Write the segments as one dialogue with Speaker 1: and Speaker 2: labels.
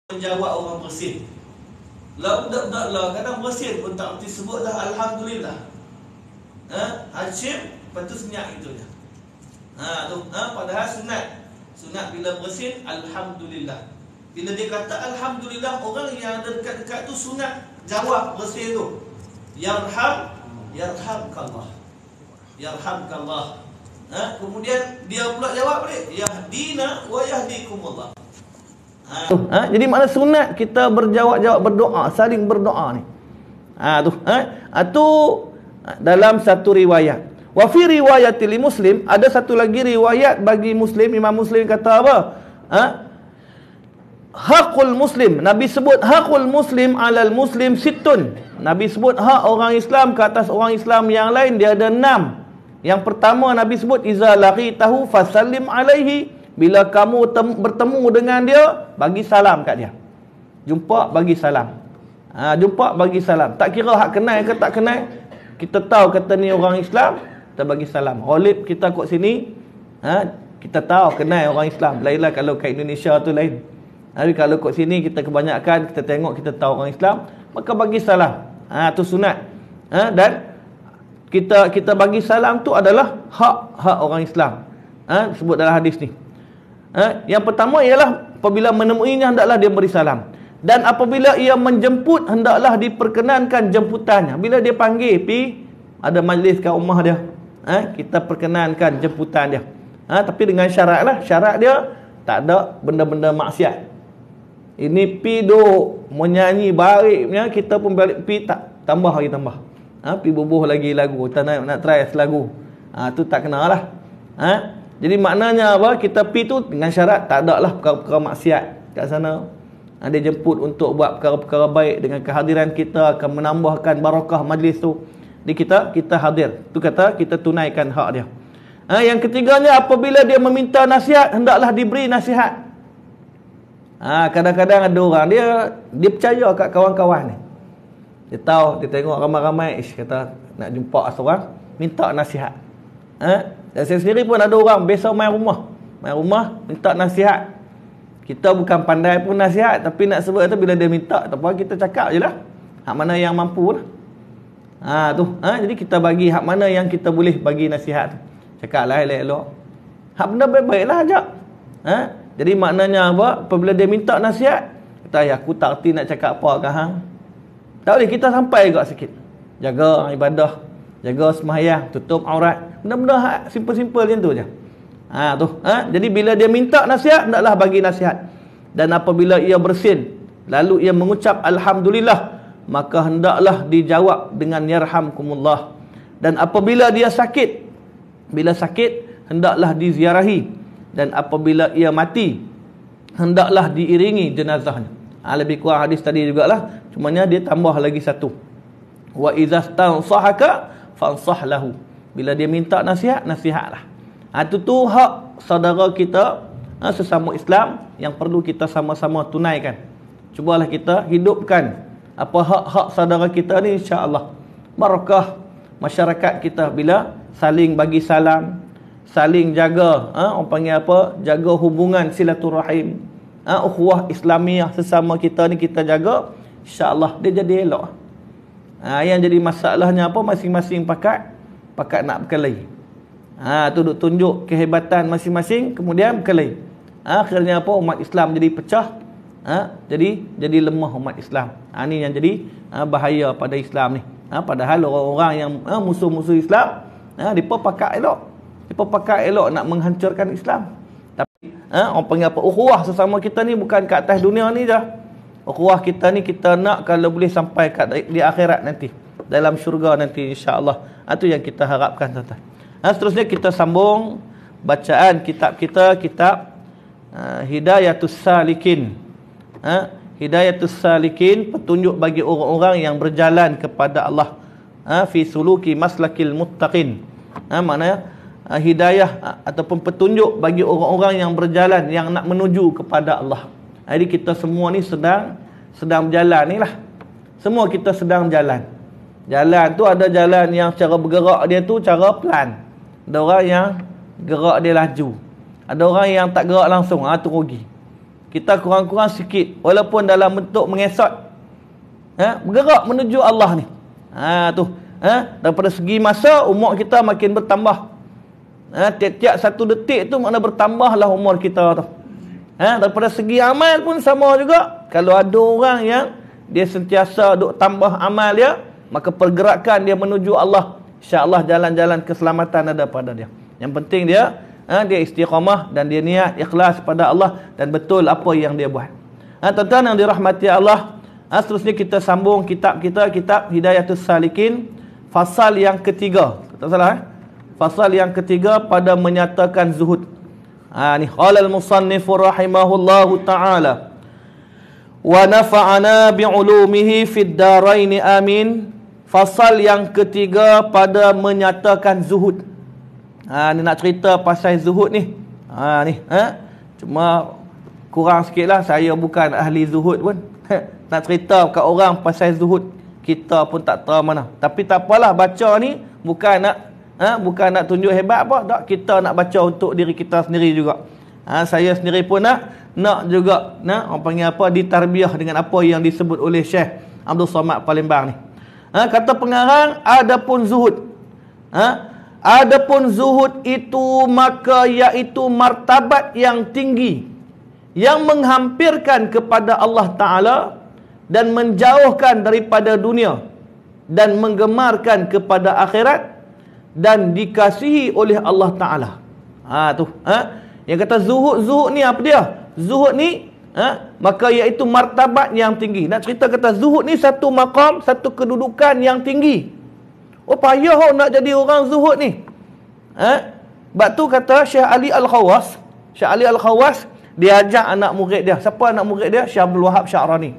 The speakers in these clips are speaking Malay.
Speaker 1: menjawab orang bersin. Lah budak-budak lah kadang bersin pun tak erti sebut dah alhamdulillah. Hashim lepas tu senyap gitu je. Padahal sunat bila bersin alhamdulillah. Bila dia kata alhamdulillah, orang yang ada dekat-dekat tu sunat jawab bersin tu. Yarhamkallah. Yarhamkallah. Kemudian dia pula jawab balik, yahdina wa yahdikumullah.
Speaker 2: Jadi makna sunat kita berjawab-jawab berdoa, saling berdoa ni. Tu dalam satu riwayat. Wa fi riwayatil Muslim, ada satu lagi riwayat bagi Muslim, Imam Muslim kata apa? Haqul Muslim. Nabi sebut haqul Muslim alal Muslim sittun. Nabi sebut hak orang Islam ke atas orang Islam yang lain dia ada 6. Yang pertama Nabi sebut iza laqitahu fasallim alaihi. Bila kamu bertemu dengan dia, bagi salam kat dia. Jumpa, bagi salam. Jumpa, bagi salam. Tak kira hak kenal ke tak kenal. Kita tahu kata ni orang Islam, kita bagi salam. Ghalib kita kat sini, kita tahu kenal orang Islam. Lainlah kalau kat Indonesia tu lain. Tapi kalau kat sini kita kebanyakan, kita tengok, kita tahu orang Islam, maka bagi salam. Tu sunat. Dan kita bagi salam tu adalah hak orang Islam. Sebut dalam hadis ni. Yang pertama ialah apabila menemuinya hendaklah dia beri salam. Dan apabila ia menjemput hendaklah diperkenankan jemputannya. Bila dia panggil ada majlis kat rumah dia, kita perkenankan jemputan dia. Tapi dengan syarat lah. Syarat dia tak ada benda-benda maksiat. Ini duk menyanyi baiknya, kita pun balik tak tambah lagi tambah. Bubuh lagi lagu, kita nak try selagu. Tu tak kena lah. Jadi maknanya apa? Kita tu dengan syarat tak ada lah perkara-perkara maksiat kat sana. Dia jemput untuk buat perkara-perkara baik, dengan kehadiran kita akan menambahkan barakah majlis tu. Jadi kita hadir. Tu kata kita tunaikan hak dia. Yang ketiganya apabila dia meminta nasihat, hendaklah diberi nasihat. Kadang-kadang ada orang dia percaya kat kawan-kawan ni. Dia tahu, dia tengok ramai-ramai kata nak jumpa seorang, minta nasihat. Dan saya sendiri pun ada orang biasa main rumah minta nasihat. Kita bukan pandai pun nasihat, tapi nak sebut tu bila dia minta tak apa, kita cakap je lah hak mana yang mampu lah. Jadi kita bagi hak mana yang kita boleh bagi nasihat tu. Cakap lah elok-elok, hak benda baik-baik lah ajak. Jadi maknanya apa? Apabila dia minta nasihat, kata aku tak erti nak cakap apa ke hang. Tak boleh, kita sampai juga sikit. Jaga ibadah, jaga sembahyang, tutup aurat. Benda-benda simple-simple macam tu je. Jadi bila dia minta nasihat, hendaklah bagi nasihat. Dan apabila ia bersin, lalu ia mengucap alhamdulillah, maka hendaklah dijawab dengan yarhamkumullah. Dan apabila dia sakit, bila sakit, hendaklah diziarahi. Dan apabila ia mati, hendaklah diiringi jenazahnya. Lebih kurang hadis tadi jugalah, cumanya dia tambah lagi satu. Wa idza stansahaka fansah lahu. Bila dia minta nasihat, nasihatlah. Itu hak saudara kita sesama Islam yang perlu kita sama-sama tunaikan. Cubalah kita hidupkan apa hak-hak saudara kita ni, insya-Allah barakah masyarakat kita bila saling bagi salam, saling jaga, orang panggil apa? Jaga hubungan silaturahim. Ukhuwah Islamiah sesama kita ni kita jaga, insya-Allah dia jadi elok. Yang jadi masalahnya apa? Masing-masing pakat nak berkelahi. Tu duk tunjuk kehebatan masing-masing, kemudian berkelahi. Akhirnya apa? Umat Islam jadi pecah. Jadi lemah umat Islam. Ni yang jadi bahaya pada Islam ni. Padahal orang-orang yang musuh-musuh Islam, depa pakat elok. Depa pakat elok nak menghancurkan Islam. Tapi orang panggil apa? Ukhuwah sesama kita ni bukan kat atas dunia ni dah. Ukhuwah kita ni kita nak kalau boleh sampai di akhirat nanti, dalam syurga nanti, insya-Allah. Itu yang kita harapkan, tuan-tuan. Seterusnya kita sambung bacaan kitab kita, kitab Hidayatus Salikin. Hidayatus Salikin, petunjuk bagi orang-orang yang berjalan kepada Allah. Fi suluki maslakil muttaqin. Maknanya hidayah ataupun petunjuk bagi orang-orang yang berjalan, yang nak menuju kepada Allah. Jadi kita semua ni sedang berjalan ni lah. Semua kita sedang berjalan. Jalan tu ada jalan yang cara bergerak dia tu cara pelan. Ada orang yang gerak dia laju. Ada orang yang tak gerak langsung, tu rugi. kita kurang-kurang sikit walaupun dalam bentuk mengesot, bergerak menuju Allah ni. Daripada segi masa umur kita makin bertambah. Tiap-tiap satu detik tu makna bertambahlah umur kita tu. Daripada segi amal pun sama juga. Kalau ada orang yang dia sentiasa duk tambah amal dia, maka pergerakan dia menuju Allah, insya-Allah jalan-jalan keselamatan ada pada dia. Yang penting dia dia istiqamah dan dia niat ikhlas pada Allah dan betul apa yang dia buat. Tuan-tuan yang dirahmati Allah, seterusnya kita sambung kitab kita, kitab Hidayatus Salikin, fasal yang ketiga. Tak salah fasal yang ketiga pada menyatakan zuhud. Ni qala al-musannif rahimahullahu taala wa nafa'ana bi'ulumihi fid darain amin. Fasal yang ketiga pada menyatakan zuhud. Ni nak cerita pasal zuhud ni. Cuma kurang sikitlah, saya bukan ahli zuhud pun. Nak cerita kat orang pasal zuhud, kita pun tak tahu mana. Tapi tak apalah, baca ni bukan nak tunjuk hebat apa, tak, kita nak baca untuk diri kita sendiri juga. Saya sendiri pun nak juga orang panggil apa, ditarbiah dengan apa yang disebut oleh Syekh Abdul Somad Palembang ni. Kata pengarang, adapun zuhud, adapun zuhud itu maka iaitu martabat yang tinggi yang menghampirkan kepada Allah Ta'ala dan menjauhkan daripada dunia dan menggemarkan kepada akhirat dan dikasihi oleh Allah Ta'ala. Yang kata zuhud ni apa dia? Zuhud ni maka iaitu martabat yang tinggi. Nak cerita kata zuhud ni satu maqam, satu kedudukan yang tinggi. Payah nak jadi orang zuhud ni. Sebab tu kata Syekh Ali Al-Khawas, Syekh Ali Al-Khawas dia ajak anak murid dia. Siapa anak murid dia? Syekh Abdul Wahab Sya'rani.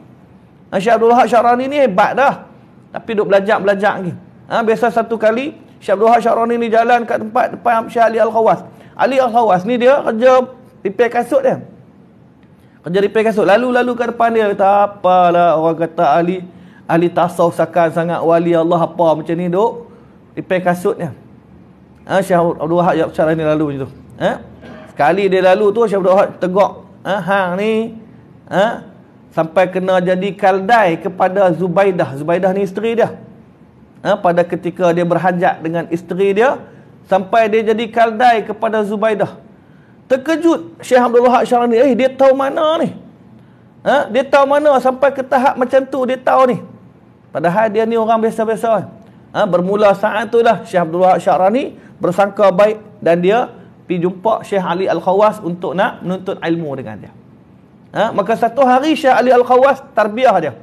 Speaker 2: Syekh Abdul Wahab Sya'rani ni hebat dah, tapi duk belajar lagi. Biasa satu kali Syekh Abdul Wahab Sya'rani ni jalan kat tempat depan Syekh Ali Al-Khawas. Ali Al-Khawas ni dia kerja repair kasut dia. Kerja repair kasut. Lalu kat depan dia, kata apalah orang kata ahli tasawuf sangat wali Allah apa macam ni duk repair kasut dia. Syekh Abdul Wahab Sya'rani lalu macam tu. Sekali dia lalu tu, Syekh Abdul Wahab tegak, hang ni sampai kena jadi kaldai kepada Zubaidah. Zubaidah ni isteri dia. Pada ketika dia berhajat dengan isteri dia, sampai dia jadi kaldai kepada Zubaidah. Terkejut Syekh Abdul Wahab Sya'rani, dia tahu mana ni? Dia tahu mana sampai ke tahap macam tu dia tahu ni. Padahal dia ni orang biasa-biasa. Bermula saat itulah Syekh Abdul Wahab Sya'rani bersangka baik dan dia pergi jumpa Syekh Ali Al-Khawas untuk nak menuntut ilmu dengan dia. Maka satu hari Syekh Ali Al-Khawas tarbiah dia.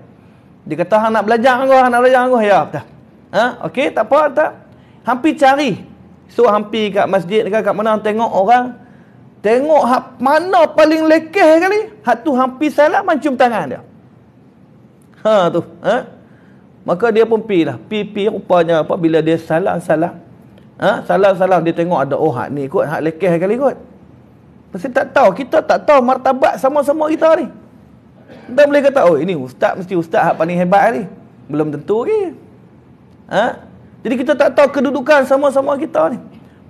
Speaker 2: Dia kata, hang nak belajar angguh, ya betul. Okey, tak apa, tak. Hampir cari. So hampir kat masjid kat mana tengok orang, tengok mana paling lekeh kali, tu hampir salah mancung tangan dia. Tu. Maka dia pun pi rupanya bila dia salah dia tengok ada hak ni kot, hak lekeh kali kot. Mesti tak tahu, kita tak tahu martabat sama-sama kita ni. Kita boleh kata, ini ustaz, mesti ustaz hak paling hebat ni. Belum tentu lagi. Jadi kita tak tahu kedudukan sama-sama kita ni.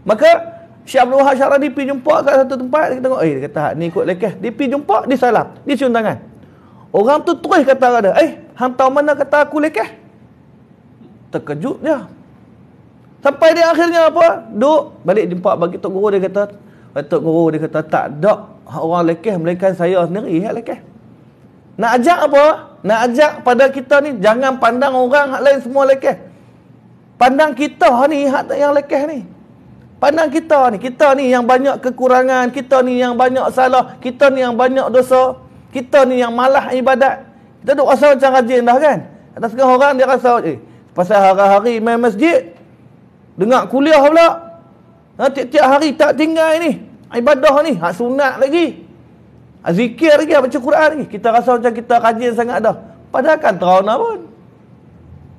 Speaker 2: Maka Syekh Abdul Wahab Sya'rani pergi jumpa kat satu tempat, dia tengok, dia kata hak ni kot lekeh. Dia pergi jumpa, dia salam, dia cium tangan. Orang tu terus kata dia, hang tahu mana kata aku lekeh? Terkejut dia. Sampai dia akhirnya apa? Duk balik jumpa bagi Tok Guru, dia kata, Tok Guru dia kata tak ada orang lekeh melainkan saya sendiri yang lekeh. Nak ajak apa? Nak ajak pada kita ni jangan pandang orang hak lain semua lekeh. Pandang kita ni hak yang lekeh ni. Pandang kita ni yang banyak kekurangan, kita ni yang banyak salah, kita ni yang banyak dosa, kita ni yang malah ibadat. Kita duk rasa macam rajin dah kan? Atas setengah orang dia rasa pasal hari-hari main masjid, dengar kuliah pula. Tiap-tiap hari tak tinggal ni. Ibadah ni, hak sunat lagi. Zikir lagi, baca Quran lagi. Kita rasa macam kita rajin sangat dah. Padahal kan terana pun.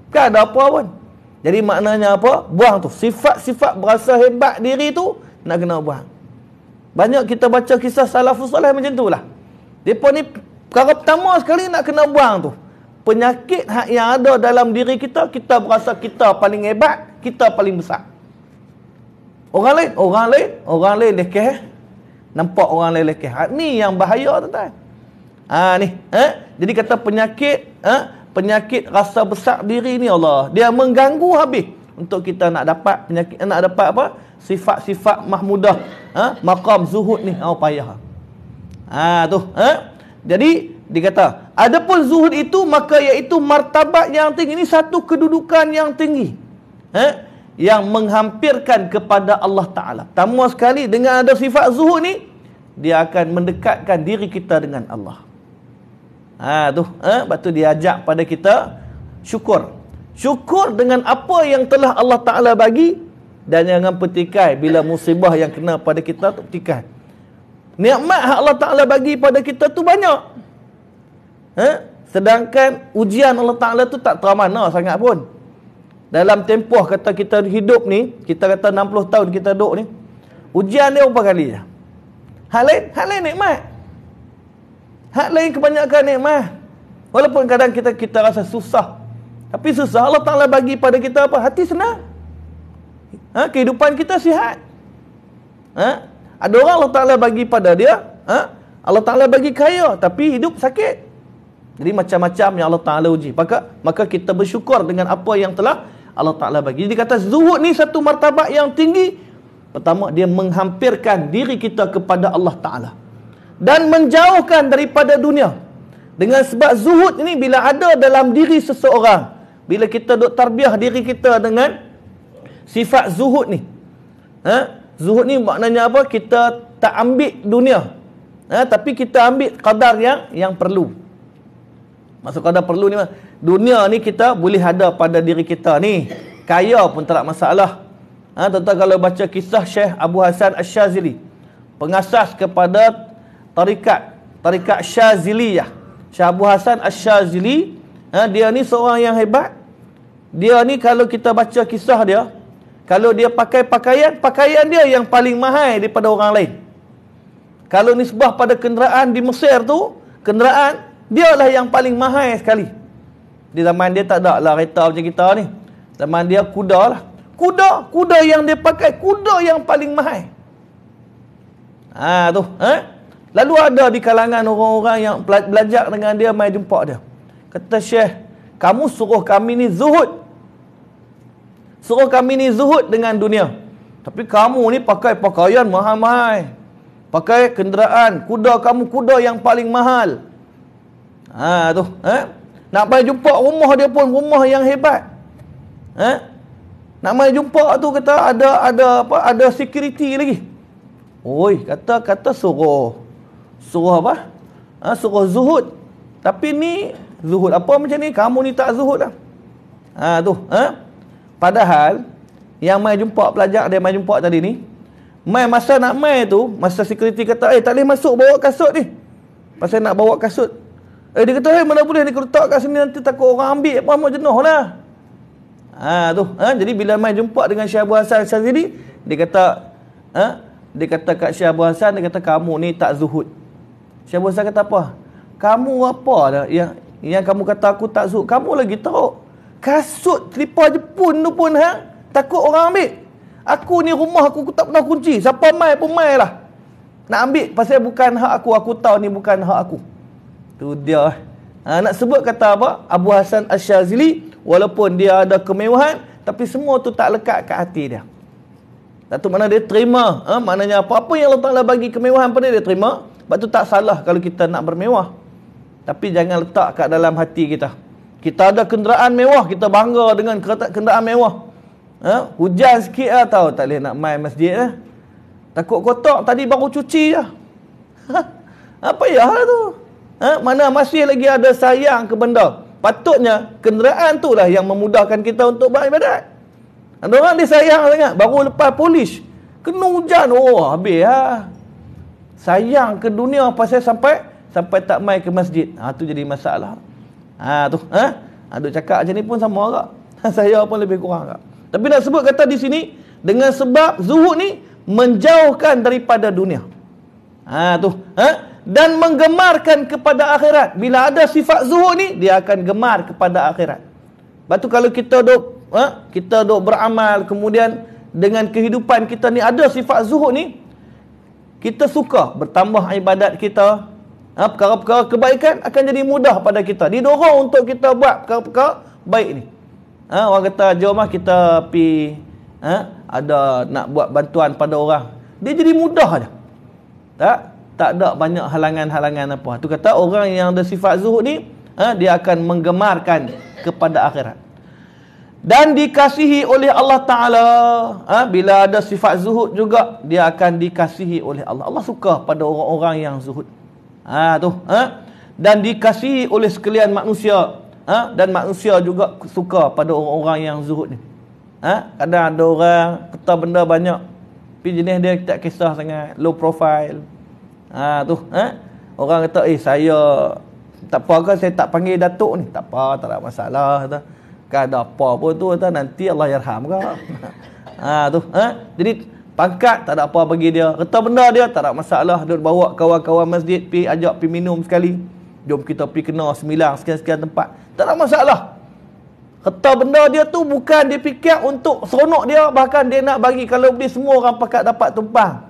Speaker 2: Kan ada apa pun. Jadi maknanya apa? Buang tu. Sifat-sifat berasa hebat diri tu, nak kena buang. Banyak kita baca kisah salafus salih macam tu lah. Mereka ni, perkara pertama sekali nak kena buang tu. Penyakit hak yang ada dalam diri kita, kita berasa kita paling hebat, kita paling besar. Orang lain lekeh. Nampak orang lain lekeh. Ni yang bahaya tuan-tuan. Ni, jadi kata penyakit, penyakit rasa besar diri ni Allah, dia mengganggu habis untuk kita nak dapat penyakit, nak dapat apa? Sifat-sifat mahmudah, maqam zuhud ni, payah. Jadi dikata, adapun zuhud itu maka iaitu martabat yang tinggi. Ini satu kedudukan yang tinggi, yang menghampirkan kepada Allah Ta'ala. Pertama sekali, dengan ada sifat zuhud ni, dia akan mendekatkan diri kita dengan Allah. Lepas tu dia ajak pada kita syukur. Syukur dengan apa yang telah Allah Ta'ala bagi, dan jangan petikai bila musibah yang kena pada kita tu petikai. Nikmat yang Allah Ta'ala bagi pada kita tu banyak. Sedangkan ujian Allah Ta'ala tu tak teramana sangat pun. Dalam tempoh kata kita hidup ni, kita kata 60 tahun kita duduk ni, ujian dia berapa kali je? Hak lain nikmat. Hak lain kebanyakan nikmat. Walaupun kadang kita rasa susah, tapi susah Allah Ta'ala bagi pada kita apa? Hati senang. Kehidupan kita sihat. Ada orang Allah Ta'ala bagi pada dia, Allah Ta'ala bagi kaya, tapi hidup sakit. Jadi macam-macam yang Allah Ta'ala uji. Maka kita bersyukur dengan apa yang telah Allah Ta'ala bagi. Jadi kata zuhud ni satu martabat yang tinggi. Pertama, dia menghampirkan diri kita kepada Allah Ta'ala dan menjauhkan daripada dunia. Dengan sebab zuhud ini bila ada dalam diri seseorang, bila kita duk tarbiyah diri kita dengan sifat zuhud ni, zuhud ni maknanya apa? Kita tak ambil dunia, tapi kita ambil qadar yang perlu. Maksud qadar perlu ni, dunia ni kita boleh ada pada diri kita ni, kaya pun tak ada masalah. Tentang kalau baca kisah Syekh Abu Hasan Ash-Shazili, pengasas kepada tarikat Syaziliyah, Syekh Abu Hasan Ash-Shazili, dia ni seorang yang hebat. Dia ni kalau kita baca kisah dia, kalau dia pakai pakaian dia yang paling mahal daripada orang lain. Kalau nisbah pada kenderaan di Mesir tu, kenderaan dia lah yang paling mahal sekali. Di zaman dia tak ada lah kereta macam kita ni. Zaman dia kuda lah. Kuda yang dia pakai, kuda yang paling mahal. Lalu ada di kalangan orang-orang yang belajar dengan dia, mai jumpa dia. Kata, Syekh, kamu suruh kami ni zuhud. Suruh kami ni zuhud dengan dunia. Tapi kamu ni pakai pakaian mahal-mahal. Pakai kenderaan, kuda kamu kuda yang paling mahal. Nak mai jumpa rumah dia pun rumah yang hebat. Nak mai jumpa tu kata ada security lagi. Oi, kata suruh apa? Suruh zuhud. Tapi ni zuhud apa macam ni? Kamu ni tak zuhud lah. Padahal yang mai jumpa pelajar dia mai jumpa tadi ni, masa nak mai tu, masa security kata, tak boleh masuk, bawa kasut ni. Pasal nak bawa kasut. Dia kata, mana boleh ni, kalau letak kat sini nanti takut orang ambil apa mau jenuh lah. Jadi bila mai jumpa dengan Syekh Abu Hasan Syazili, dia kata kat Syekh Abu Hasan, dia kata kamu ni tak zuhud. Syekh Abu Hasan kata apa? Kamu apa dah yang kamu kata aku tak zuhud? Kamu lagi teruk. Kasut selipar Jepun tu pun takut orang ambil. Aku ni rumah aku tak pernah kunci. Siapa mai pun mai lah. Nak ambil pasal bukan hak aku. Aku tahu ni bukan hak aku. Tu dia. Nak sebut kata apa? Abu Hasan Ash-Shazili, walaupun dia ada kemewahan, tapi semua tu tak lekat kat hati dia. Tak tu mana dia terima. Maknanya apa-apa yang Allah Ta'ala bagi kemewahan pada dia terima. Sebab tu tak salah kalau kita nak bermewah. Tapi jangan letak kat dalam hati kita. Kita ada kenderaan mewah, kita bangga dengan kenderaan mewah. Hujan sikit lah tahu, tak boleh nak main masjid lah. Takut kotak, tadi baru cuci je. Apa ya lah tu? Mana masih lagi ada sayang ke benda. Patutnya kenderaan tu lah yang memudahkan kita untuk beribadat. Ada orang dia sayang sangat, baru lepas polis, kena hujan, habis lah. Sayang ke dunia pasal sampai tak mai ke masjid. Tu jadi masalah. Aduk cakap macam ni pun sama agak. Saya pun lebih kurang agak. Tapi nak sebut kata di sini, dengan sebab zuhud ni menjauhkan daripada dunia. Dan menggemarkan kepada akhirat. Bila ada sifat zuhud ni, dia akan gemar kepada akhirat. Lepas tu kalau kita duk beramal, kemudian dengan kehidupan kita ni ada sifat zuhud ni, kita suka bertambah ibadat kita, Perkara-perkara kebaikan akan jadi mudah pada kita. Didorong untuk kita buat perkara-perkara baik ni. Orang kata jom kita pi ada nak buat bantuan pada orang. Dia jadi mudah je. Tak ada banyak halangan-halangan apa. Tu kata orang yang ada sifat zuhud ni, dia akan menggemarkan kepada akhirat. Dan dikasihi oleh Allah Ta'ala. Bila ada sifat zuhud juga, dia akan dikasihi oleh Allah. Allah suka pada orang-orang yang zuhud. Dan dikasihi oleh sekalian manusia. Dan manusia juga suka pada orang-orang yang zuhud ni. Kadang ada orang kata benda banyak, tapi jenis dia tak kisah sangat, low profile. Orang kata saya tak apa ke saya tak panggil datuk ni. Tak apa, tak ada masalah. Kan ada apa pun tu, nanti Allah yarham ke. Jadi pangkat tak ada apa bagi dia. Kata benda dia tak ada masalah. Dia bawa kawan-kawan masjid pi ajak pi minum sekali. Jom kita pi kena sembilang sekian-sekian tempat. Tak ada masalah. Kata benda dia tu bukan dia fikir untuk seronok dia, bahkan dia nak bagi kalau boleh semua orang pakat dapat tumpang.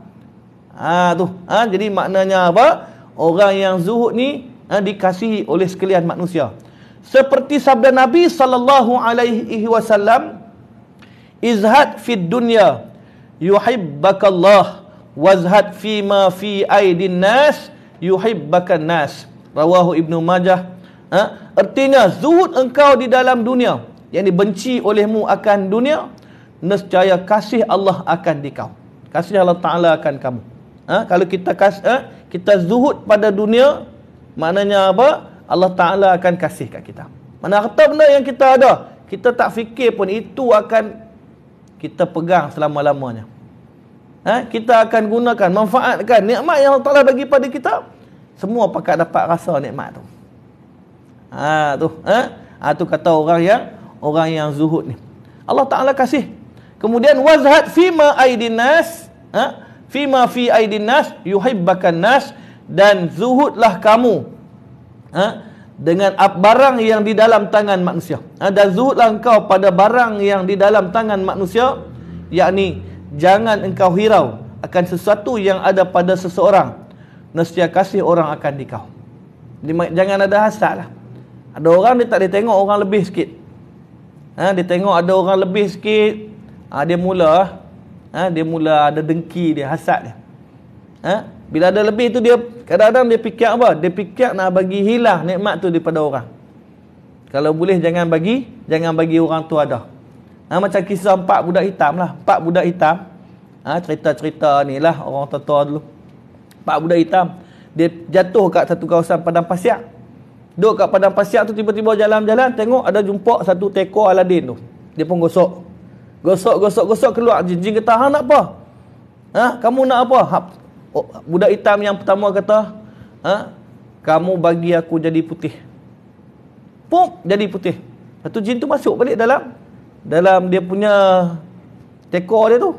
Speaker 2: Jadi maknanya apa? Orang yang zuhud ni dikasihi oleh sekalian manusia. Seperti sabda Nabi sallallahu alaihi wasallam, izhad fid dunya yuhibbakallah wazhad fima fi aidin nas yuhibbakan nas. Rawahu Ibnu Majah. Artinya zuhud engkau di dalam dunia, yang dibenci olehmu akan dunia, nescaya kasih Allah akan dikau. Kasih Allah Ta'ala akan kamu. Kalau kita zuhud pada dunia, maknanya apa? Allah Ta'ala akan kasih kat kita. Mana harta benda yang kita ada, kita tak fikir pun itu akan kita pegang selama-lamanya. Kita akan gunakan, manfaatkan nikmat yang Allah Ta'ala bagi pada kita. Semua pakat dapat rasa nikmat tu. Tu kata orang yang zuhud ni. Allah Ta'ala kasih. Kemudian wazhad fima aidin nas, fima fi aidin nas yuhibbakan nas, dan zuhudlah kamu dengan barang yang di dalam tangan manusia. Dan zuhudlah engkau pada barang yang di dalam tangan manusia, yakni jangan engkau hirau akan sesuatu yang ada pada seseorang, nescaya kasih orang akan dikau. Jangan ada hasad lah. Ada orang dia tak dia tengok orang lebih sikit. Dia tengok ada orang lebih sikit, dia mula ada dengki dia, hasad dia. Bila ada lebih tu dia kadang-kadang dia fikir apa? Dia fikir nak bagi hilang nikmat tu daripada orang. Kalau boleh jangan bagi orang tu ada. Macam kisah 4 budak hitam lah. 4 budak hitam. Cerita-cerita ni lah orang tua-tua dulu. 4 budak hitam. Dia jatuh kat satu kawasan padang pasir. Duduk kat padang pasir tu, tiba-tiba jalan-jalan tengok ada jumpa satu teko Aladin tu. Dia pun gosok keluar. Jin kata, hang nak apa? Kamu nak apa? Budak hitam yang pertama kata, kamu bagi aku jadi putih. Pum, jadi putih. Satu jin tu masuk balik dalam dia punya teko dia tu.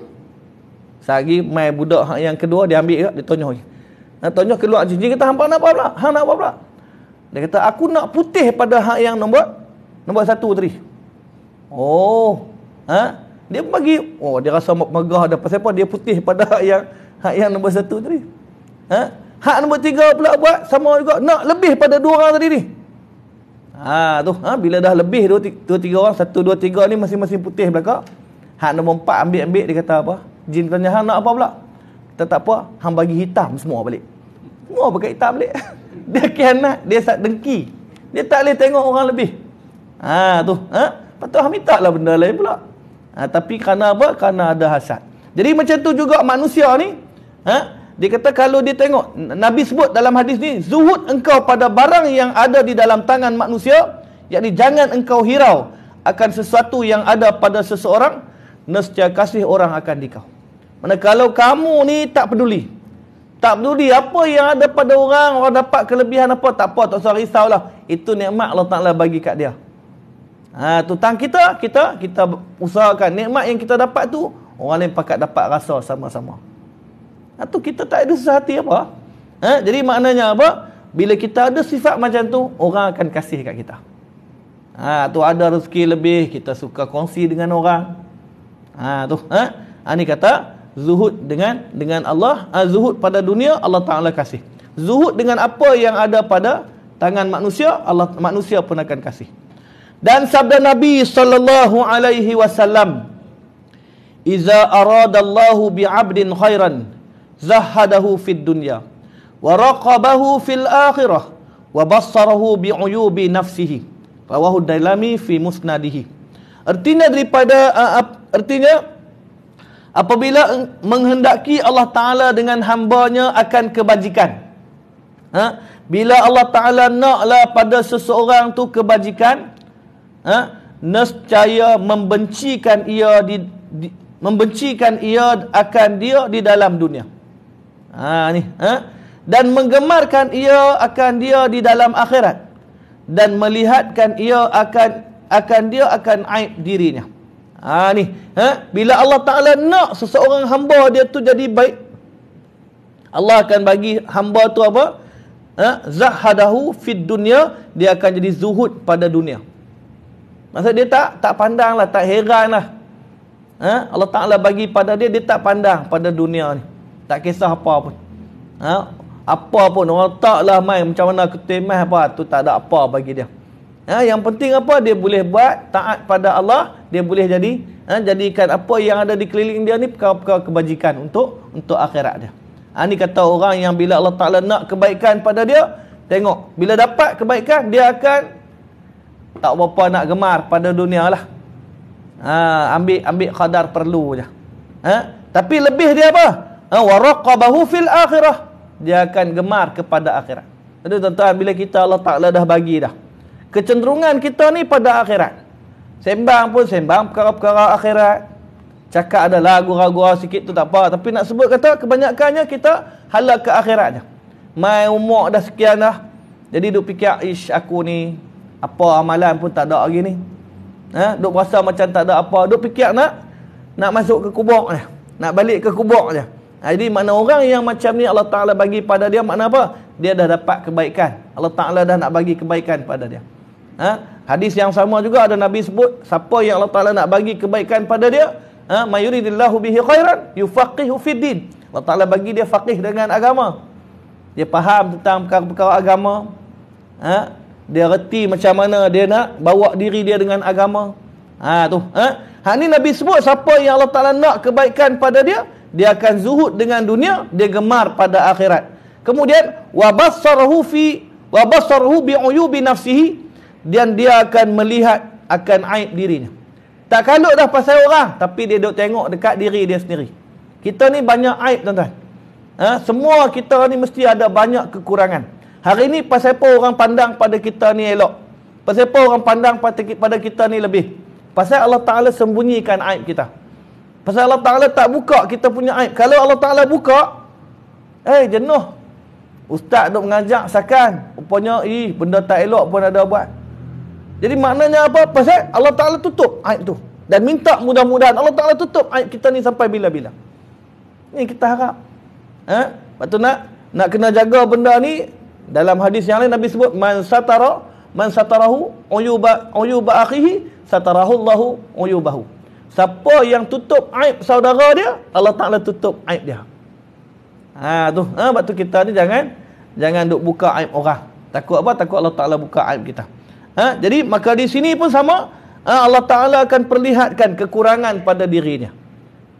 Speaker 2: Sehari mai budak yang kedua dia ambil dia tonyok lagi. Tonyok keluar jin kata, hang nak apa pula? Hang nak apa pula? Dia kata, aku nak putih pada hak yang nombor 1 tadi. Dia bagi, dia rasa megah dah. Pasal apa? Dia putih pada hak yang nombor 1 tadi. Hak nombor 3 pula buat sama juga, nak lebih pada 2 orang tadi ni. Bila dah lebih 2-3 orang, 1, 2, 3 ni masing-masing putih belakang. Hak nombor 4 ambil, dia kata apa? Jin tanya, hang nak apa pula? Kata tak apa, hang bagi hitam semua balik. Semua pakai hitam balik. Dia khianat, dia dengki. Dia tak boleh tengok orang lebih. Patut hang minta lah benda lain pula. Tapi kerana apa? Kerana ada hasad. Jadi macam tu juga manusia ni. Dia kata kalau dia tengok, Nabi sebut dalam hadis ni, zuhud engkau pada barang yang ada di dalam tangan manusia, yakni jangan engkau hirau akan sesuatu yang ada pada seseorang, nescaya kasih orang akan dikau. Mana kalau kamu ni tak peduli apa yang ada pada orang dapat kelebihan apa, tak apa, tak usah risaulah. Itu nikmat Allah Ta'ala bagi kat dia. Tentang kita usahakan nikmat yang kita dapat tu, orang lain pakat dapat rasa sama-sama. Tu kita tak ada susah hati apa. Jadi maknanya apa? Bila kita ada sifat macam tu, orang akan kasih kat kita. Tu ada rezeki lebih, kita suka kongsi dengan orang. Ni kata zuhud dengan Allah, zuhud pada dunia Allah Ta'ala kasih. Zuhud dengan apa yang ada pada tangan manusia, manusia pun akan kasih. Dan sabda Nabi sallallahu alaihi wasallam, "Iza aradallahu bi'abdin khairan, zahadahu fid dunya, wa raqabahu fil akhirah, wa bassarahu bi'uyubi nafsihi." Rawahu Dailami fi musnadihi. Artinya apabila menghendaki Allah Ta'ala dengan hambanya akan kebajikan, bila Allah Ta'ala naklah pada seseorang tu kebajikan, nescaya membencikan ia akan dia di dalam dunia. Dan menggemarkan ia akan dia di dalam akhirat, dan melihatkan ia akan dia akan aib dirinya. Bila Allah Ta'ala nak seseorang hamba dia tu jadi baik, Allah akan bagi hamba tu apa? Zahadahu fid dunya, dia akan jadi zuhud pada dunia. Maksud dia tak pandang lah, tak heran lah. Allah Ta'ala bagi pada dia, dia tak pandang pada dunia ni. Tak kisah apa pun. Apa pun, orang taklah main macam mana ketemah apa, tu tak ada apa bagi dia. Yang penting apa? Dia boleh buat taat pada Allah, dia boleh jadikan apa yang ada di keliling dia ni perkara-perkara kebajikan untuk akhirat dia. Ni kata orang yang bila Allah Ta'ala nak kebaikan pada dia, tengok, bila dapat kebaikan, dia akan tak berapa nak gemar pada dunia lah. Ambil qadar perlu je. Tapi lebih dia apa? Wa raqabahu fil akhirah, dia akan gemar kepada akhirat. Jadi tuan-tuan, bila kita Allah Ta'ala dah bagi dah kecenderungan kita ni pada akhirat, sembang pun sembang perkara-perkara akhirat, cakap ada lagu-lagu sikit tu tak apa, tapi nak sebut kata kebanyakannya kita hala ke akhirat je. Mai umur dah sekian dah, jadi duk fikir, aku ni apa amalan pun tak ada lagi ni. Duk rasa macam tak ada apa, duk fikir nak masuk ke kubur je, nak balik ke kubur je. Jadi makna orang yang macam ni Allah Ta'ala bagi pada dia, makna apa? Dia dah dapat kebaikan. Allah Ta'ala dah nak bagi kebaikan pada dia. Hadis yang sama juga ada Nabi sebut, siapa yang Allah Ta'ala nak bagi kebaikan pada dia, mayuridillahu bihi khairan yufaqihu fid din. Allah Ta'ala bagi dia faqih dengan agama. Dia faham tentang perkara-perkara agama. Dia reti macam mana dia nak bawa diri dia dengan agama. Ni Nabi sebut, siapa yang Allah Ta'ala nak kebaikan pada dia, dia akan zuhud dengan dunia, dia gemar pada akhirat. Kemudian wa bassarahu bi'uyubi nafsihi, dan dia akan melihat akan aib dirinya. Tak kalut dah pasal orang, tapi dia duk tengok dekat diri dia sendiri. Kita ni banyak aib, tuan-tuan. Semua kita ni mesti ada banyak kekurangan. Hari ni pasal apa orang pandang pada kita ni elok? Pasal apa orang pandang pada kita ni lebih? Pasal Allah Ta'ala sembunyikan aib kita. Pasal Allah Ta'ala tak buka kita punya aib. Kalau Allah Ta'ala buka, jenuh. Ustaz duk mengajak sakan, rupanya benda tak elok pun ada buat. Jadi maknanya apa? Pasal Allah Ta'ala tutup aib tu, dan minta mudah-mudahan Allah Ta'ala tutup aib kita ni sampai bila-bila. Ni kita harap. Lepas tu nak kena jaga benda ni. Dalam hadis yang lain Nabi sebut, man satarahu uyuba akhihi satarahu Allahu uyubahu. Siapa yang tutup aib saudara dia, Allah Ta'ala tutup aib dia. Sebab tu kita ni jangan duk buka aib orang. Takut apa? Takut Allah Ta'ala buka aib kita. Jadi maka di sini pun sama, Allah Ta'ala akan perlihatkan kekurangan pada dirinya.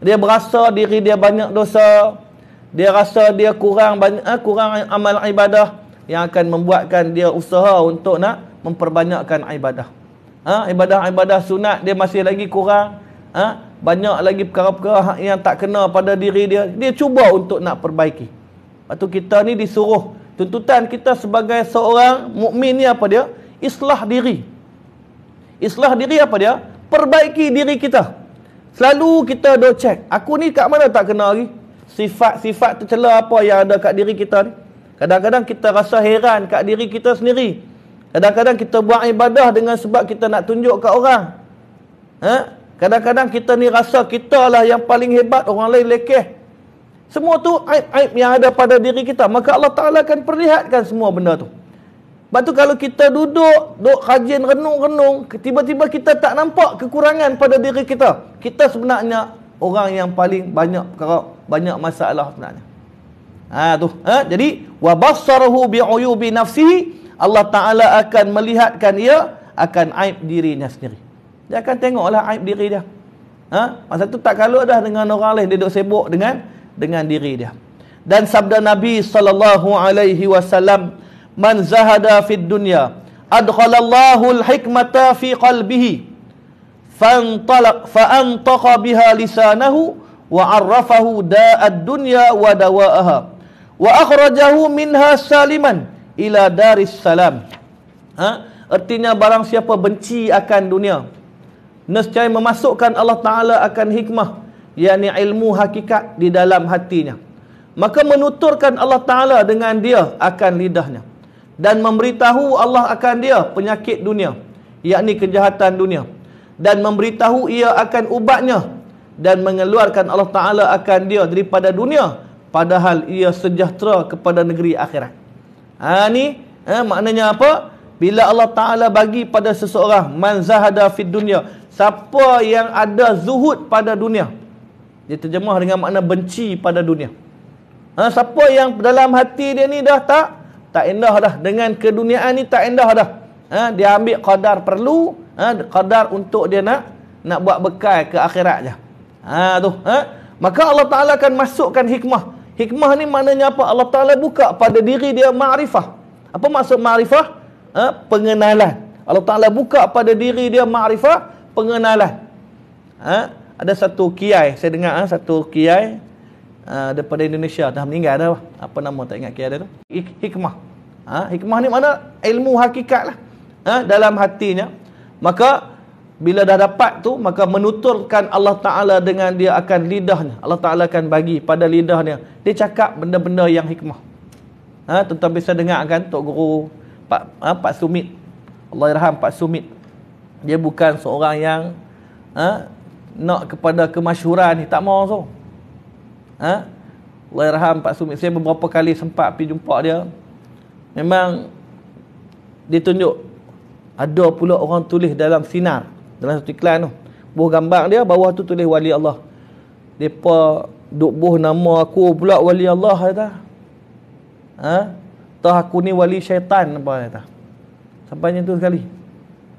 Speaker 2: Dia berasa diri dia banyak dosa, dia rasa dia kurang amal ibadah, yang akan membuatkan dia usaha untuk nak memperbanyakkan ibadah. Ibadah-ibadah sunat dia masih lagi kurang. Banyak lagi perkara-perkara yang tak kena pada diri dia, dia cuba untuk nak perbaiki. Lepas tu kita ni disuruh, tuntutan kita sebagai seorang mukmin ni apa dia? Islah diri. Islah diri apa dia? Perbaiki diri kita. Selalu kita duk check, aku ni kat mana tak kena lagi? Sifat-sifat tercela apa yang ada kat diri kita ni? Kadang-kadang kita rasa heran kat diri kita sendiri. Kadang-kadang kita buat ibadah dengan sebab kita nak tunjuk kat orang. Kadang-kadang kita ni rasa kita lah yang paling hebat, orang lain lekeh. Semua tu aib-aib yang ada pada diri kita. Maka Allah Ta'ala akan perlihatkan semua benda tu. Lepas tu kalau kita duduk rajin renung-renung, tiba-tiba kita tak nampak kekurangan pada diri kita. Kita sebenarnya orang yang paling banyak masalah sebenarnya. Jadi wa bassarahu bi'uyubi nafsihi, Allah Ta'ala akan melihatkan ia akan aib dirinya sendiri. Dia akan tengoklah aib diri dia. Masa tu tak kalut dah dengan orang lain, dia duduk sibuk dengan diri dia. Dan sabda Nabi sallallahu alaihi wasallam, man zahada fid dunya adkhalallahu al-hikmata fi qalbihi fa'antaqa biha lisanahu wa 'arrafahu da'ad dunya wa dawa'aha wa akhrajahu minha saliman ila daris salam. Artinya barang siapa benci akan dunia, nescaya memasukkan Allah Ta'ala akan hikmah, yakni ilmu hakikat di dalam hatinya, maka menuturkan Allah Ta'ala dengan dia akan lidahnya, dan memberitahu Allah akan dia penyakit dunia, yakni kejahatan dunia, dan memberitahu ia akan ubatnya, dan mengeluarkan Allah Ta'ala akan dia daripada dunia, padahal ia sejahtera kepada negeri akhirat. Maknanya apa? Bila Allah Ta'ala bagi pada seseorang, man zahada fid dunya, siapa yang ada zuhud pada dunia, dia terjemah dengan makna benci pada dunia. Siapa yang dalam hati dia ni dah tak endah dah dengan keduniaan ni, tak endah dah. Dia ambil qadar perlu, qadar untuk dia nak buat bekal ke akhirat je. Maka Allah Ta'ala akan masukkan hikmah. Hikmah ni maknanya apa? Allah Ta'ala buka pada diri dia ma'rifah. Apa maksud ma'rifah? Pengenalan. Allah Ta'ala buka pada diri dia ma'rifah, pengenalan. Ada satu kiai, saya dengar satu kiai daripada Indonesia, dah meninggal dah. Apa nama tak ingat kiai dia tu? Hikmah. Hikmah ni mana? Ilmu hakikat lah. Dalam hatinya. Maka bila dah dapat tu, maka menuturkan Allah Ta'ala dengan dia akan lidahnya. Allah Ta'ala akan bagi pada lidahnya. Dia cakap benda-benda yang hikmah. Tuan-tuan bisa dengar kan Tok Guru Pak Sumit. Allah irham Pak Sumit. Dia bukan seorang yang nak kepada kemasyhuran ni, tak mau so. Allah irham Pak Sumit. Saya beberapa kali sempat pergi jumpa dia. Memang dia tunjuk, ada pula orang tulis dalam sinar, dalam satu iklan tu, buh gambar dia, bawah tu tulis wali Allah. Depa duk buh nama aku pula wali Allah kata. Tah aku ni wali syaitan apa kata. Sampai macam tu sekali.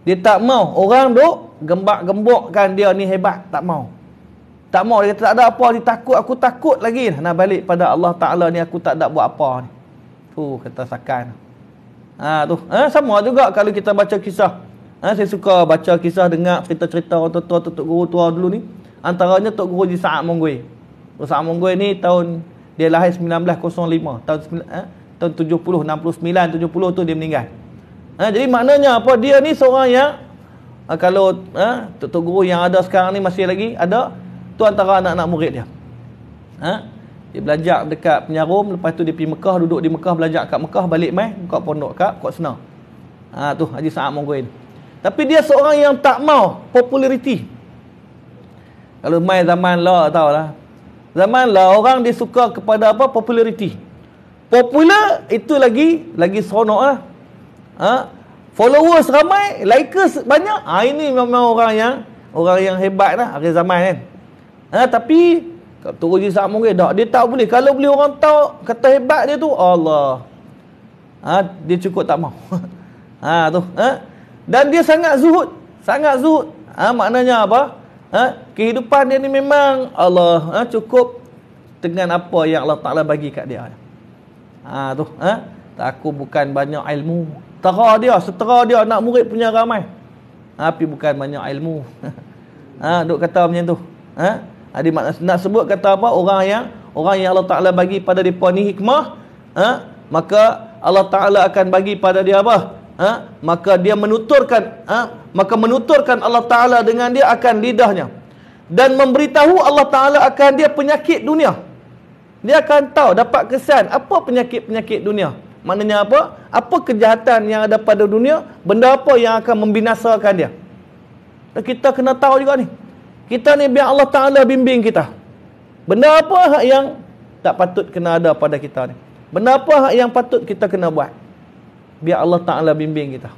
Speaker 2: Dia tak mau orang duk gembak-gembokkan dia ni hebat, tak mau. Tak mau, dia kata tak ada apa, dia takut, aku takut lagi nak balik pada Allah Ta'ala ni, aku tak ada buat apa ni. Tu kata Sakan. Sama juga kalau kita baca kisah. Saya suka baca kisah, dengar cerita-cerita orang tua, Tok Guru tua dulu ni. Antaranya Tok Guru Haji Sa'ad Monggui. Sa'ad Monggui ni dia lahir 1905, tahun 70, 69, 70 tu dia meninggal. Jadi maknanya apa? Dia ni seorang yang kalau Tok Guru yang ada sekarang ni masih lagi ada, tu antara anak-anak murid dia. Dia belajar dekat Penyarum, lepas tu dia pergi Mekah, duduk di Mekah, belajar kat Mekah, balik mai buka pondok kat Kot Sena. Tu Haji Sa'ad Monggui ni. Tapi dia seorang yang tak mau populariti. Kalau mai zaman lah tahulah. Zaman lah orang dia suka kepada apa? Populariti. Popular itu lagi seronok lah. Followers ramai, likers banyak. Ini memang orang yang hebat lah akhir zaman kan. Tapi Tok Haji Sa'ad Monggui dia tak boleh. Kalau boleh orang tahu kata hebat dia tu, Allah. Dia cukup tak mau. Dan dia sangat zuhud. Maknanya apa? Kehidupan dia ni memang Allah cukup dengan apa yang Allah Ta'ala bagi kat dia. Aku bukan banyak ilmu. Setera dia anak murid punya ramai. Tapi bukan banyak ilmu. Duk kata macam tu. Dia nak sebut kata apa? Orang yang Allah Ta'ala bagi pada mereka ni hikmah, maka Allah Ta'ala akan bagi pada dia apa? Maka dia menuturkan Allah Ta'ala dengan dia akan lidahnya, dan memberitahu Allah Ta'ala akan dia penyakit dunia. Dia akan tahu, dapat kesan apa penyakit dunia. Maknanya apa? Apa kejahatan yang ada pada dunia, benda apa yang akan membinasakan dia. Dan kita kena tahu juga ni. Kita ni biar Allah Ta'ala bimbing kita. Benda apa yang tak patut kena ada pada kita ni. Benda apa yang patut kita kena buat. Biar Allah Ta'ala bimbing kita.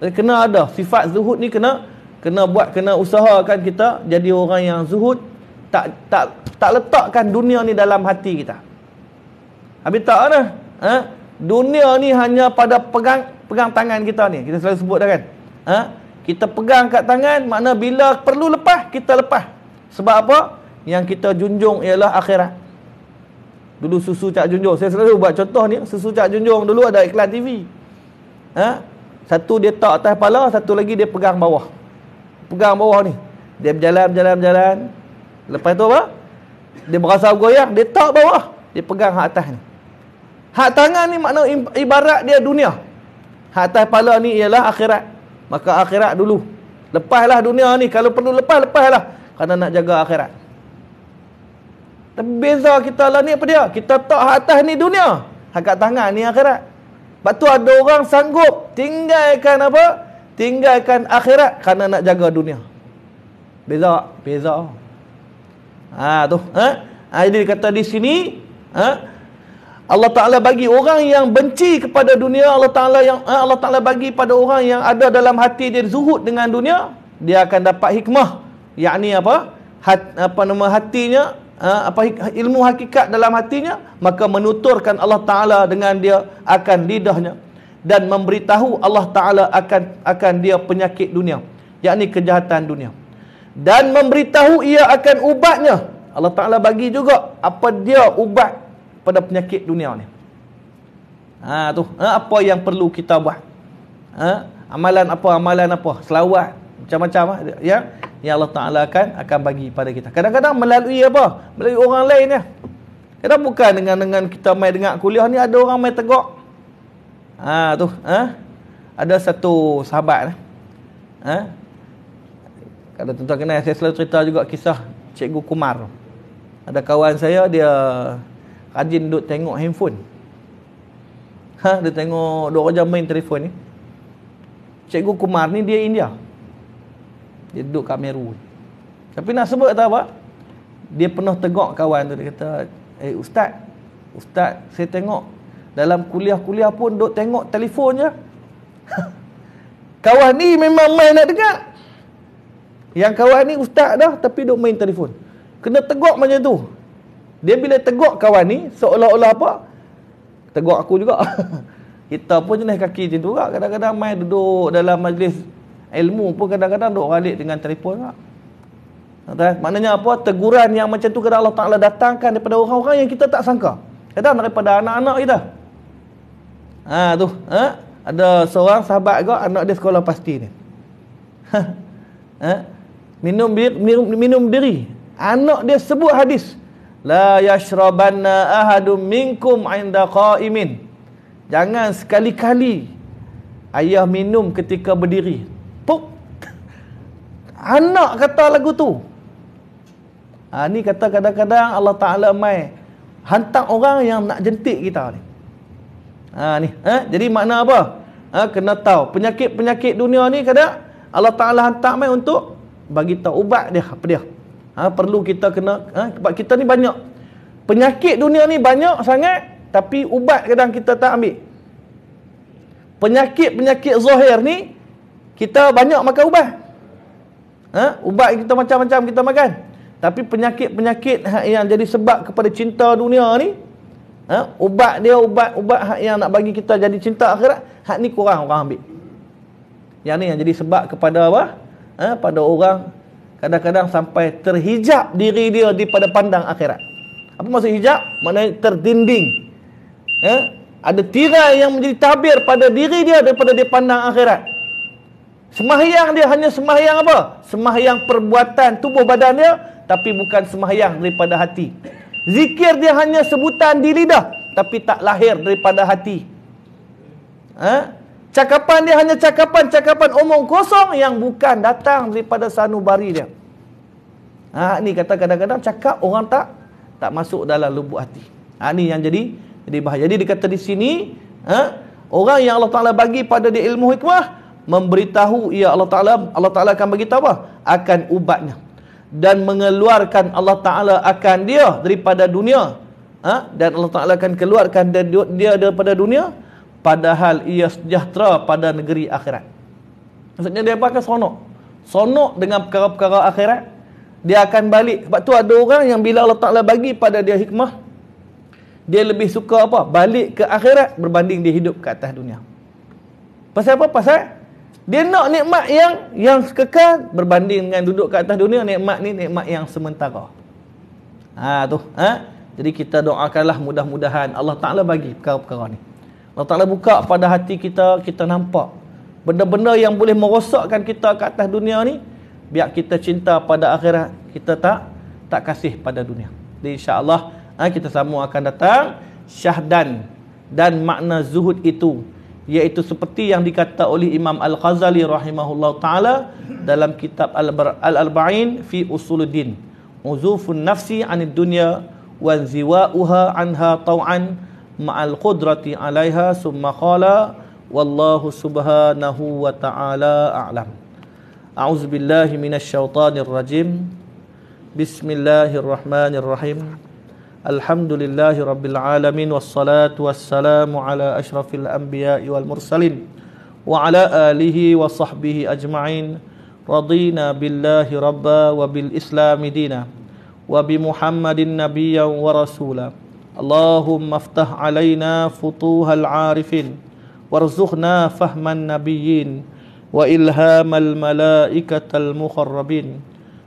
Speaker 2: Jadi kena ada sifat zuhud ni, kena buat, kena usahakan kita jadi orang yang zuhud, tak letakkan dunia ni dalam hati kita. Habis tak ada. Dunia ni hanya pada pegang tangan kita ni. Kita selalu sebut dah kan. Kita pegang kat tangan, makna bila perlu lepas, kita lepas. Sebab apa? Yang kita junjung ialah akhirat. Dulu susu Cak Junjung, saya selalu buat contoh ni, susu Cak Junjung dulu ada iklan TV. Satu dia tak atas kepala, satu lagi dia pegang bawah. Pegang bawah ni. Dia berjalan. Lepas tu apa? Dia berasa goyang, dia tak bawah. Dia pegang hak atas ni. Hak tangan ni makna ibarat dia dunia. Hak atas kepala ni ialah akhirat. Maka akhirat dulu. Lepaslah dunia ni. Kalau perlu lepaslah. Kerana nak jaga akhirat. Tapi beza kita lah ni apa dia? Kita tak hak atas ni dunia. Hak kat tangan ni akhirat. Sebab tu ada orang sanggup tinggalkan apa? Tinggalkan akhirat kerana nak jaga dunia. Beza. Tu. Jadi kata di sini, Allah Ta'ala bagi orang yang benci kepada dunia, Allah Ta'ala bagi pada orang yang ada dalam hati dia zuhud dengan dunia, dia akan dapat hikmah. Yakni apa? Hatinya, ilmu hakikat dalam hatinya, maka menuturkan Allah Ta'ala dengan dia akan lidahnya dan memberitahu Allah Ta'ala akan dia penyakit dunia, yakni kejahatan dunia, dan memberitahu ia akan ubatnya. Allah Ta'ala bagi juga apa dia ubat pada penyakit dunia ni. Apa yang perlu kita buat. Amalan apa, selawat macam-macam yang Allah Ta'ala akan bagi pada kita. Kadang-kadang melalui apa? Melalui orang lain ya. Kadang bukan dengan kita mai dengar kuliah ni, ada orang mai tegak. Ada satu sahabat kalau tuan-tuan kenal, saya selalu cerita juga kisah Cikgu Kumar. Ada kawan saya, dia rajin duk tengok handphone. Dia tengok duk kerja main telefon ni. Cikgu Kumar ni dia India. Dia duduk kat Meru. Tapi nak sebut tak apa? Dia pernah tegak kawan tu. Dia kata, Ustaz, saya tengok dalam kuliah-kuliah pun duk tengok telefon je. Kawan ni memang main nak dengar. Yang kawan ni ustaz dah, tapi duk main telefon. Kena tegak macam tu. Dia bila tegak kawan ni, seolah-olah apa? Tegak aku juga. Kita pun jenis kaki macam tu juga. Kadang-kadang main duduk dalam majlis ilmu pun kadang-kadang duk ralik dengan telefon juga. Maknanya apa? Teguran yang macam tu kadang Allah Ta'ala datangkan daripada orang-orang yang kita tak sangka. Kadang daripada anak-anak kita. Ada seorang sahabat juga, anak dia sekolah pasti ni. Minum diri. Anak dia sebut hadis, la yashrabanna ahadum minkum 'inda qa'imin. Jangan sekali-kali ayah minum ketika berdiri. Puk. Anak kata lagu tu. Ni kata kadang-kadang Allah Ta'ala mai hantar orang yang nak jentik kita ni. Jadi makna apa? Kena tahu penyakit-penyakit dunia ni kadang Allah Ta'ala hantar mai untuk bagi tahu ubat dia apa dia. Perlu kita kena sebab kita ni banyak penyakit dunia ni banyak sangat, tapi ubat kadang kita tak ambil. Penyakit-penyakit zahir ni kita banyak makan ubat. Ubat kita macam-macam kita makan. Tapi penyakit-penyakit yang jadi sebab kepada cinta dunia ni, ubat yang nak bagi kita jadi cinta akhirat, hak ni kurang orang ambil. Yang ni yang jadi sebab kepada apa? Pada orang kadang-kadang sampai terhijab diri dia daripada pandang akhirat. Apa maksud hijab? Maknanya terdinding. Ada tirai yang menjadi tabir pada diri dia daripada dia pandang akhirat. Sembahyang dia hanya sembahyang apa? Sembahyang perbuatan tubuh badan dia, tapi bukan sembahyang daripada hati. Zikir dia hanya sebutan di lidah, tapi tak lahir daripada hati. Cakapan dia hanya cakapan omong kosong yang bukan datang daripada sanubari dia. Ni kata kadang-kadang cakap orang tak masuk dalam lubuk hati. Ni yang jadi bahaya. Jadi dikata di sini, orang yang Allah Ta'ala bagi pada dia ilmu hikmah, memberitahu ia Allah Ta'ala akan bagi tahu apa? Akan ubatnya. Dan mengeluarkan Allah Ta'ala akan dia daripada dunia. Dan Allah Ta'ala akan keluarkan dia daripada dunia, padahal ia sejahtera pada negeri akhirat. Maksudnya dia akan sonok dengan perkara-perkara akhirat. Dia akan balik. Sebab tu ada orang yang bila Allah Ta'ala bagi pada dia hikmah, Dia lebih suka apa? Balik ke akhirat berbanding dia hidup ke atas dunia. Pasal apa? Pasal dia nak nikmat yang kekal berbanding dengan duduk ke atas dunia. Nikmat ni nikmat yang sementara. Jadi kita doakanlah mudah-mudahan Allah Ta'ala bagi perkara-perkara ni. Allah Ta'ala buka pada hati kita, kita nampak benda-benda yang boleh merosakkan kita ke atas dunia ni, biar kita cinta pada akhirat, kita tak kasih pada dunia. Jadi insya-Allah kita semua akan datang syahdan dan makna zuhud itu, iaitu seperti yang dikata oleh Imam Al-Ghazali rahimahullah ta'ala dalam kitab Al-Arba'in fi Usuluddin, uzufun nafsi 'anid dunya wa ziwa'uha 'anha taw'an ma'al qudrati 'alaiha, summa qala wallahu subhanahu wa ta'ala a'lam. A'udzu billahi minasy syaithanir rajim. Bismillahirrahmanirrahim. Alhamdulillahi rabbil alamin, wassalatu wassalamu ala asyrafil anbiya'i wal mursalin wa ala alihi wa sahbihi ajma'in. Radina billahi rabba wa bil islami dina wa bi Muhammadin nabiyyan wa rasula. Allahumma aftah alaina futuhal arifin warzuqna fahman nabiyyin wa ilhamal malaikatal mukharrabin.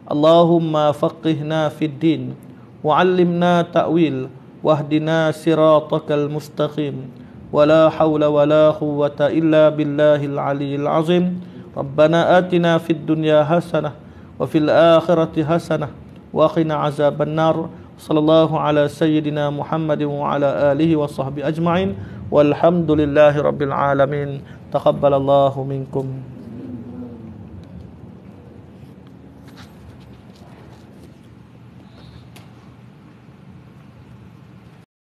Speaker 2: Allahumma faqihna fid din wa'allimna ta'wil wahdina siratakal mustaqim. Wala hawla wala quwwata illa billahil aliyyil azim. Rabbana atina fid dunya hasanah wa fil akhirati hasanah wa qina azaban nar. Sallallahu ala sayyidina Muhammadin wa ala alihi wa sahbihi ajma'in. Walhamdulillahi rabbil alamin. Taqabbalallahu minkum.